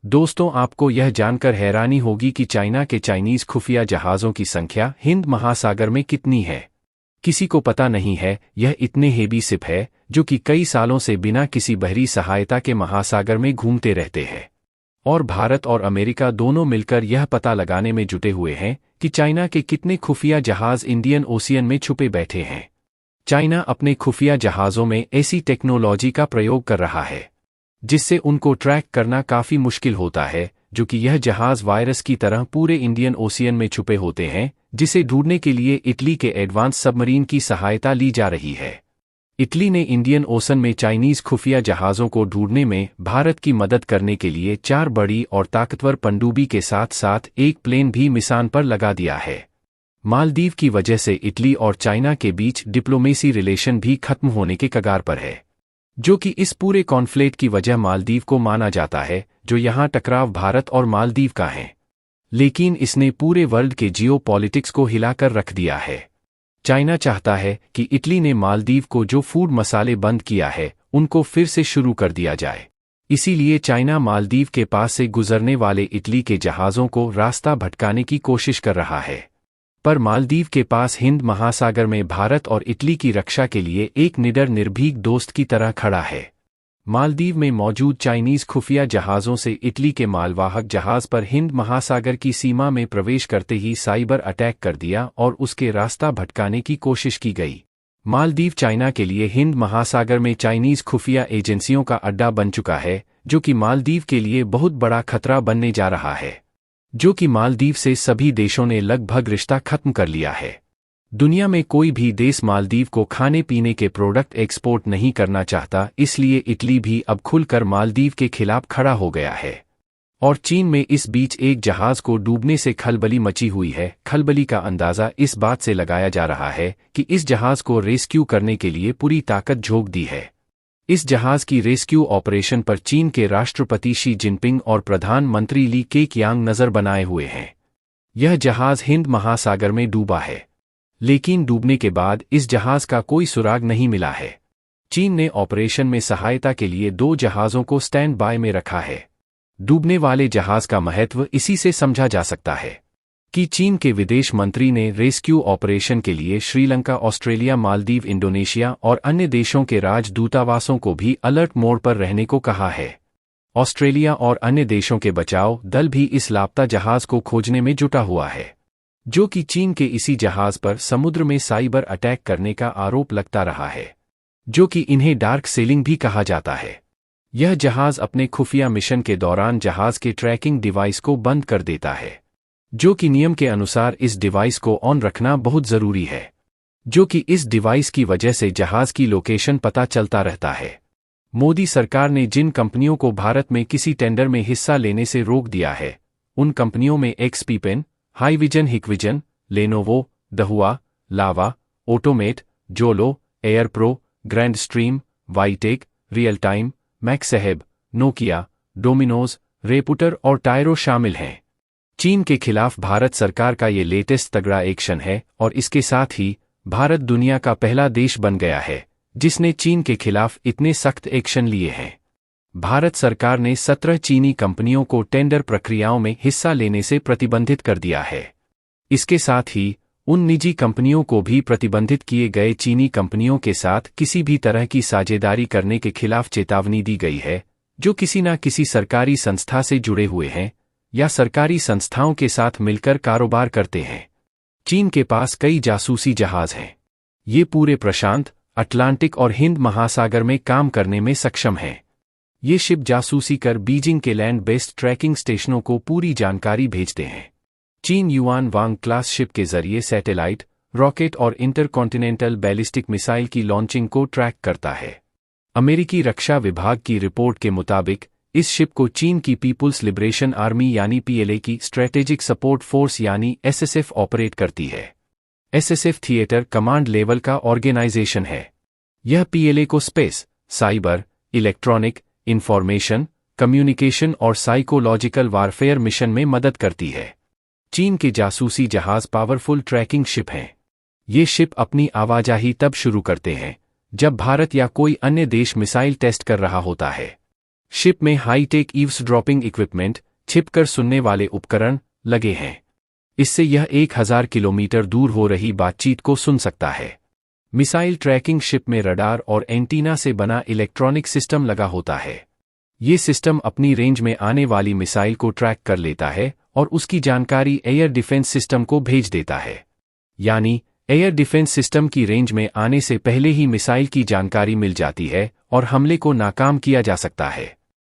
दोस्तों, आपको यह जानकर हैरानी होगी कि चाइना के चाइनीज खुफिया जहाज़ों की संख्या हिंद महासागर में कितनी है। किसी को पता नहीं है। यह इतने हेवी शिप है जो कि कई सालों से बिना किसी बहरी सहायता के महासागर में घूमते रहते हैं। और भारत और अमेरिका दोनों मिलकर यह पता लगाने में जुटे हुए हैं कि चाइना के कितने खुफिया जहाज़ इंडियन ओशियन में छुपे बैठे हैं। चाइना अपने खुफिया जहाज़ों में ऐसी टेक्नोलॉजी का प्रयोग कर रहा है जिससे उनको ट्रैक करना काफ़ी मुश्किल होता है, जो कि यह जहाज़ वायरस की तरह पूरे इंडियन ओशियन में छुपे होते हैं, जिसे ढूंढने के लिए इटली के एडवांस सबमरीन की सहायता ली जा रही है। इटली ने इंडियन ओशन में चाइनीज़ खुफिया जहाज़ों को ढूंढने में भारत की मदद करने के लिए 4 बड़ी और ताकतवर पनडुब्बी के साथ साथ एक प्लेन भी मिसान पर लगा दिया है। मालदीव की वजह से इटली और चाइना के बीच डिप्लोमेसी रिलेशन भी खत्म होने के कगार पर है, जो कि इस पूरे कॉन्फ्लिक्ट की वजह मालदीव को माना जाता है, जो यहाँ टकराव भारत और मालदीव का है। लेकिन इसने पूरे वर्ल्ड के जियो पॉलिटिक्स को हिलाकर रख दिया है। चाइना चाहता है कि इटली ने मालदीव को जो फूड मसाले बंद किया है उनको फिर से शुरू कर दिया जाए। इसीलिए चाइना मालदीव के पास से गुजरने वाले इटली के जहाज़ों को रास्ता भटकाने की कोशिश कर रहा है। पर मालदीव के पास हिंद महासागर में भारत और इटली की रक्षा के लिए एक निडर निर्भीक दोस्त की तरह खड़ा है। मालदीव में मौजूद चाइनीज़ खुफिया जहाज़ों से इटली के मालवाहक जहाज़ पर हिंद महासागर की सीमा में प्रवेश करते ही साइबर अटैक कर दिया और उसके रास्ता भटकाने की कोशिश की गई। मालदीव चाइना के लिए हिंद महासागर में चाइनीज़ खुफिया एजेंसियों का अड्डा बन चुका है, जो कि मालदीव के लिए बहुत बड़ा खतरा बनने जा रहा है, जो कि मालदीव से सभी देशों ने लगभग रिश्ता खत्म कर लिया है। दुनिया में कोई भी देश मालदीव को खाने पीने के प्रोडक्ट एक्सपोर्ट नहीं करना चाहता, इसलिए इटली भी अब खुलकर मालदीव के खिलाफ खड़ा हो गया है। और चीन में इस बीच एक जहाज़ को डूबने से खलबली मची हुई है। खलबली का अंदाज़ा इस बात से लगाया जा रहा है कि इस जहाज़ को रेस्क्यू करने के लिए पूरी ताकत झोंक दी है। इस जहाज़ की रेस्क्यू ऑपरेशन पर चीन के राष्ट्रपति शी जिनपिंग और प्रधानमंत्री ली केक्यांग नज़र बनाए हुए हैं। यह जहाज़ हिंद महासागर में डूबा है, लेकिन डूबने के बाद इस जहाज़ का कोई सुराग नहीं मिला है। चीन ने ऑपरेशन में सहायता के लिए 2 जहाज़ों को स्टैंड बाय में रखा है। डूबने वाले जहाज़ का महत्व इसी से समझा जा सकता है कि चीन के विदेश मंत्री ने रेस्क्यू ऑपरेशन के लिए श्रीलंका, ऑस्ट्रेलिया, मालदीव, इंडोनेशिया और अन्य देशों के राजदूतावासों को भी अलर्ट मोड पर रहने को कहा है। ऑस्ट्रेलिया और अन्य देशों के बचाव दल भी इस लापता जहाज़ को खोजने में जुटा हुआ है, जो कि चीन के इसी जहाज़ पर समुद्र में साइबर अटैक करने का आरोप लगता रहा है, जो कि इन्हें डार्क सेलिंग भी कहा जाता है। यह जहाज़ अपने खुफिया मिशन के दौरान जहाज़ के ट्रैकिंग डिवाइस को बंद कर देता है, जो कि नियम के अनुसार इस डिवाइस को ऑन रखना बहुत ज़रूरी है, जो कि इस डिवाइस की वजह से जहाज़ की लोकेशन पता चलता रहता है। मोदी सरकार ने जिन कंपनियों को भारत में किसी टेंडर में हिस्सा लेने से रोक दिया है, उन कंपनियों में एक्सपी पेन, हाईविजन, Hikvision, Lenovo, Dahua, Lava, Automate, Xolo, Air Pro, Grandstream, वाईटेक, Real Time, Maxhub, Nokia, Domino's, रेपुटर और टायरो शामिल हैं। चीन के खिलाफ भारत सरकार का ये लेटेस्ट तगड़ा एक्शन है और इसके साथ ही भारत दुनिया का पहला देश बन गया है जिसने चीन के खिलाफ इतने सख्त एक्शन लिए हैं। भारत सरकार ने 17 चीनी कंपनियों को टेंडर प्रक्रियाओं में हिस्सा लेने से प्रतिबंधित कर दिया है। इसके साथ ही उन निजी कंपनियों को भी प्रतिबंधित किए गए चीनी कंपनियों के साथ किसी भी तरह की साझेदारी करने के खिलाफ चेतावनी दी गई है, जो किसी न किसी सरकारी संस्था से जुड़े हुए हैं या सरकारी संस्थाओं के साथ मिलकर कारोबार करते हैं। चीन के पास कई जासूसी जहाज़ हैं। ये पूरे प्रशांत, अटलांटिक और हिंद महासागर में काम करने में सक्षम हैं। ये शिप जासूसी कर बीजिंग के लैंड बेस्ड ट्रैकिंग स्टेशनों को पूरी जानकारी भेजते हैं। चीन युआन वांग क्लास शिप के जरिए सैटेलाइट, रॉकेट और इंटरकॉन्टिनेंटल बैलिस्टिक मिसाइल की लॉन्चिंग को ट्रैक करता है। अमेरिकी रक्षा विभाग की रिपोर्ट के मुताबिक इस शिप को चीन की पीपुल्स लिबरेशन आर्मी यानी पीएलए की स्ट्रेटेजिक सपोर्ट फोर्स यानी एसएसएफ ऑपरेट करती है। एसएसएफ थिएटर कमांड लेवल का ऑर्गेनाइजेशन है। यह पीएलए को space, cyber, electronic, information, communication और साइकोलॉजिकल वारफेयर मिशन में मदद करती है। चीन के जासूसी जहाज पावरफुल ट्रैकिंग शिप हैं। ये शिप अपनी आवाजाही तब शुरू करते हैं जब भारत या कोई अन्य देश मिसाइल टेस्ट कर रहा होता है। शिप में हाईटेक ईव्सड्रॉपिंग इक्विपमेंट, छिपकर सुनने वाले उपकरण लगे हैं। इससे यह 1000 किलोमीटर दूर हो रही बातचीत को सुन सकता है। मिसाइल ट्रैकिंग शिप में रडार और एंटीना से बना इलेक्ट्रॉनिक सिस्टम लगा होता है। ये सिस्टम अपनी रेंज में आने वाली मिसाइल को ट्रैक कर लेता है और उसकी जानकारी एयर डिफेंस सिस्टम को भेज देता है। यानी एयर डिफेंस सिस्टम की रेंज में आने से पहले ही मिसाइल की जानकारी मिल जाती है और हमले को नाकाम किया जा सकता है।